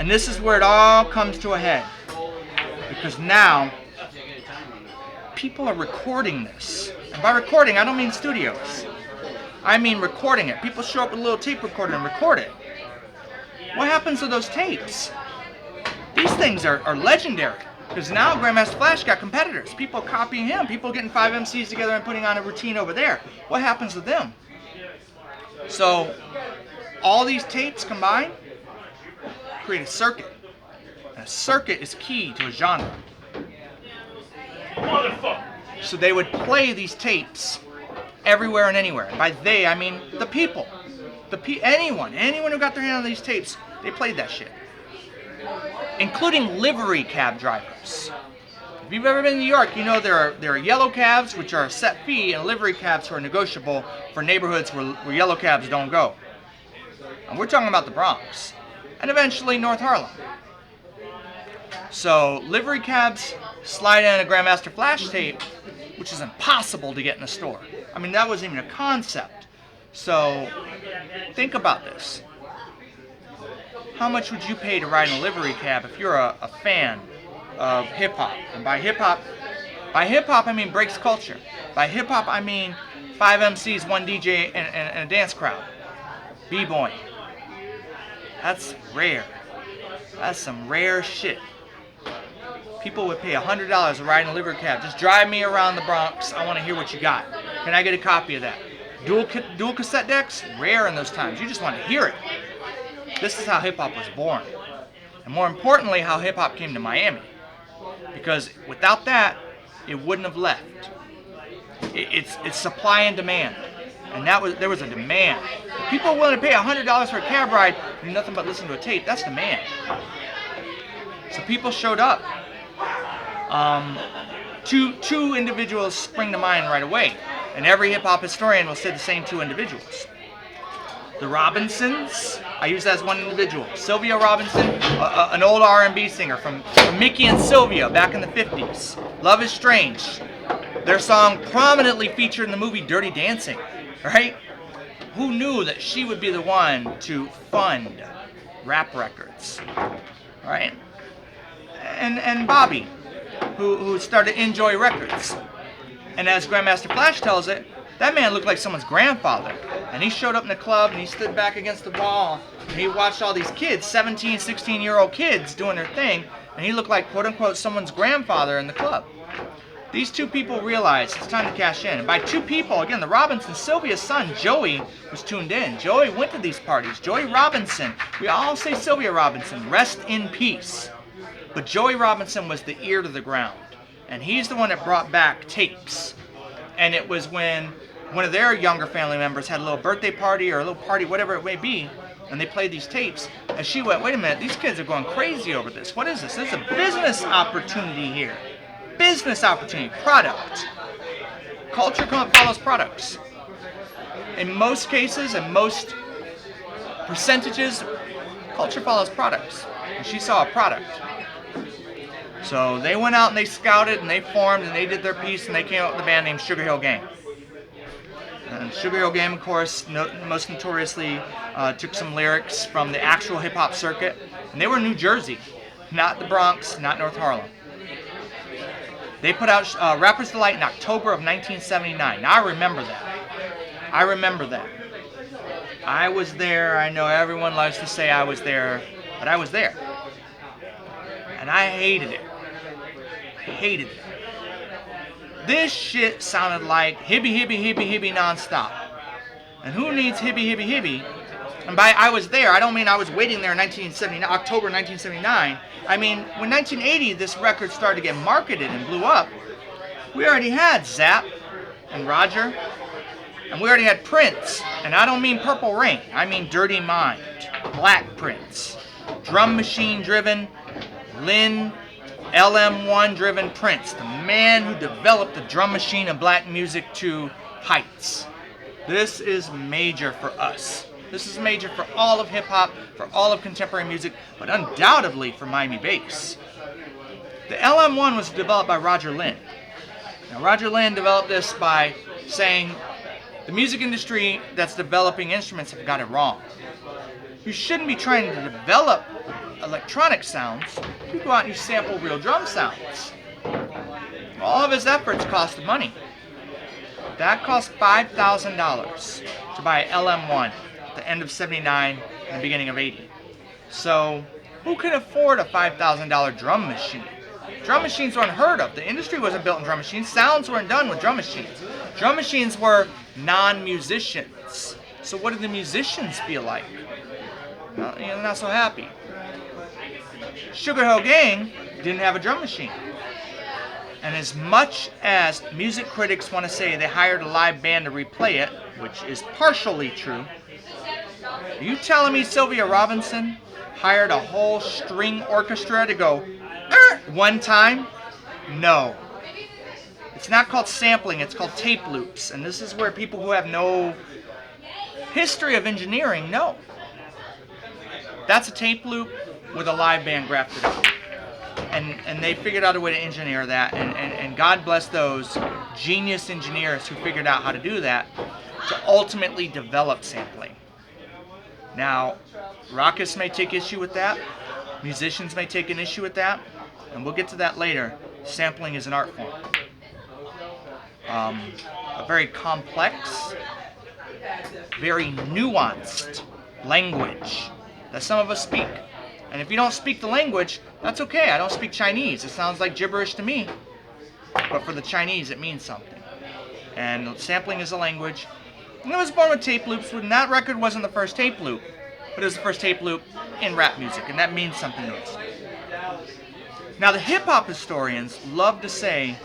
And this is where it all comes to a head. Because now, people are recording this. And by recording, I don't mean studios. I mean recording it. People show up with a little tape recorder and record it. What happens to those tapes? These things are legendary. Because now Grandmaster Flash got competitors. People copying him. People getting 5 MCs together and putting on a routine over there. What happens to them? So, all these tapes combined create a circuit. And a circuit is key to a genre. So they would play these tapes everywhere and anywhere. And by they, I mean the people. Anyone who got their hand on these tapes, they played that shit. Including livery cab drivers. If you've ever been in New York, you know there are yellow cabs, which are a set fee, and livery cabs who are negotiable for neighborhoods where yellow cabs don't go. And we're talking about the Bronx. And eventually North Harlem. So livery cabs slide in a Grandmaster Flash tape, which is impossible to get in a store. I mean, that wasn't even a concept. So think about this. How much would you pay to ride in a livery cab if you're a fan of hip-hop? And by hip-hop I mean breaks culture. By hip-hop I mean 5 MCs, 1 DJ, and a dance crowd. B-boying. That's rare. That's some rare shit. People would pay $100 to ride in a livery cab. Just drive me around the Bronx. I want to hear what you got. Can I get a copy of that? Dual cassette decks? Rare in those times. You just want to hear it. This is how hip-hop was born. And more importantly, how hip-hop came to Miami. Because without that, it wouldn't have left. It's supply and demand. And there was a demand. If people were willing to pay $100 for a cab ride and do nothing but listen to a tape, that's demand. So people showed up. Two individuals spring to mind right away. And every hip-hop historian will say the same 2 individuals. The Robinsons, I use that as one individual. Sylvia Robinson, an old R&B singer from Mickey and Sylvia back in the 50s. Love is Strange. Their song prominently featured in the movie Dirty Dancing, right? Who knew that she would be the one to fund rap records, right? And Bobby, who started Enjoy Records. And as Grandmaster Flash tells it, that man looked like someone's grandfather. And he showed up in the club and he stood back against the wall and he watched all these kids, 17, 16-year-old kids doing their thing, and he looked like, quote-unquote, someone's grandfather in the club. These 2 people realized it's time to cash in. And by 2 people, again, the Robinson, Sylvia's son, Joey, was tuned in. Joey went to these parties. Joey Robinson. We all say Sylvia Robinson. Rest in peace. But Joey Robinson was the ear to the ground. And he's the one that brought back tapes. And it was when one of their younger family members had a little birthday party or a little party, whatever it may be, and they played these tapes, and she went, wait a minute, these kids are going crazy over this. What is this? There's a business opportunity here. Business opportunity. Product. Culture follows products. In most cases, in most percentages, culture follows products. And she saw a product. So they went out and they scouted and they formed and they did their piece and they came up with a band named Sugarhill Gang. And Sugarhill Gang, of course, most notoriously took some lyrics from the actual hip-hop circuit. And they were in New Jersey, not the Bronx, not North Harlem. They put out Rapper's Delight in October of 1979. Now I remember that. I was there. I know everyone loves to say I was there, but I was there. And I hated it. This shit sounded like hibby nonstop. And who needs hibby? And by I was there, I don't mean I was waiting there in October 1979. I mean, when 1980 this record started to get marketed and blew up, we already had Zapp and Roger, and we already had Prince. And I don't mean Purple Rain, I mean Dirty Mind, Black Prince, drum machine driven, Linn, LM1 driven Prince, the man who developed the drum machine and black music to heights. This is major for us. This is major for all of hip-hop, for all of contemporary music, but undoubtedly for Miami bass. The LM1 was developed by Roger Linn. Now, Roger Linn developed this by saying the music industry that's developing instruments have got it wrong. You shouldn't be trying to develop electronic sounds, you go out and you sample real drum sounds. All of his efforts costed money. That cost $5,000 to buy LM1 at the end of '79 and the beginning of '80. So who can afford a $5,000 drum machine? Drum machines were unheard of. The industry wasn't built in drum machines. Sounds weren't done with drum machines. Drum machines were non-musicians. So what did the musicians feel like? Well, not so happy. Sugarhill Gang didn't have a drum machine. And as much as music critics want to say they hired a live band to replay it, which is partially true, are you telling me Sylvia Robinson hired a whole string orchestra to go one time? No. It's not called sampling, it's called tape loops. And this is where people who have no history of engineering know. That's a tape loop with a live band grafted on. And they figured out a way to engineer that, and God bless those genius engineers who figured out how to do that to ultimately develop sampling. Now, rockists may take issue with that, musicians may take an issue with that, and we'll get to that later. Sampling is an art form. A very complex, very nuanced language that some of us speak. And if you don't speak the language, that's okay. I don't speak Chinese. It sounds like gibberish to me. But for the Chinese, it means something. And sampling is a language. And it was born with tape loops. And that record wasn't the first tape loop. But it was the first tape loop in rap music. And that means something to us. Now, the hip-hop historians love to say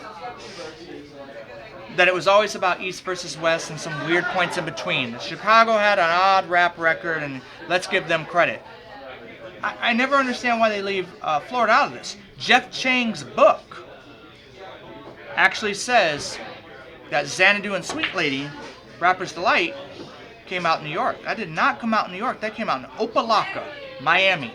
that it was always about East versus West and some weird points in between. Chicago had an odd rap record, and let's give them credit. I never understand why they leave Florida out of this. Jeff Chang's book actually says that Xanadu and Sweet Lady, Rapper's Delight, came out in New York. That did not come out in New York. That came out in Opelika, Miami.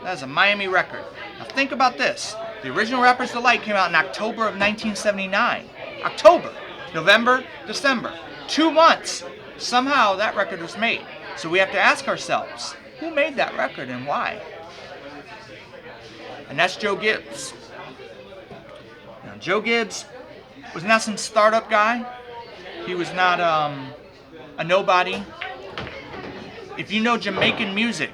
That is a Miami record. Now think about this. The original Rapper's Delight came out in October of 1979. October, November, December. 2 months. Somehow that record was made. So we have to ask ourselves, who made that record and why? And that's Joe Gibbs. Now, Joe Gibbs was not some startup guy. He was not a nobody. If you know Jamaican music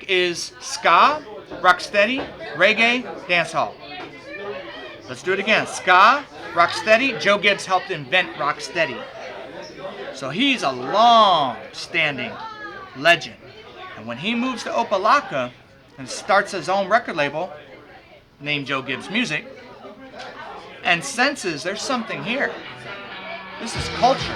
is ska, rocksteady, reggae, dancehall. Let's do it again. Ska, rocksteady. Joe Gibbs helped invent rocksteady. So he's a long-standing legend. And when he moves to Opelika and starts his own record label, named Joe Gibbs Music, and senses there's something here. This is culture.